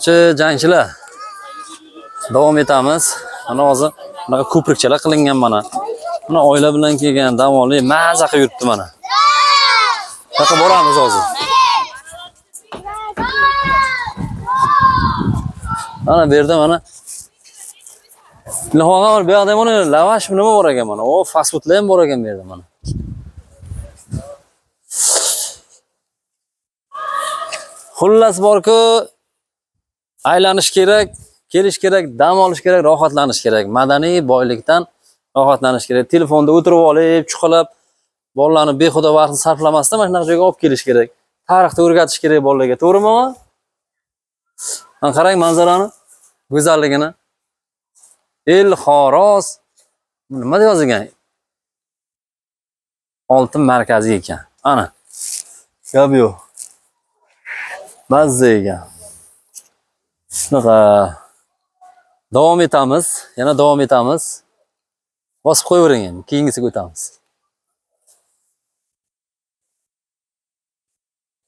Jangchilar, davom etamiz. Mana hozir bunaqa ko'prikchalar qilingan mana. Mana oila bilan kelgan, dam olib, maza qilib yuribdi mana. Taqa boramiz hozir. Mana bu yerda mana Ilhomga bu yoqda mana lavash nima bor ekan mana. O fast foodlar ham bor ekan bu yerda mana. Xullas borku, aylanish kerak, kelish kerak, dam olish kerak, rohatlanish kerak. Madaniy boylikdan rohatlanish kerak. Telefonda o'tirib olib, chuqalab, bolalarni behuda vaqtni sarflamasdan mana shunaqa joyga olib kelish kerak. Tarixni o'rgatish kerak bolalarga, to'g'rimi? Mana qarang manzarani, go'zalligini. El Xoros nima deb yozilgan? Oltin markazi ekan. Ana. Gap yo'q. Mazza ekan. Shunaqa davom etamiz, yana davom etamiz. Bosib qo'yavering endi, keyingisiga o'tamiz.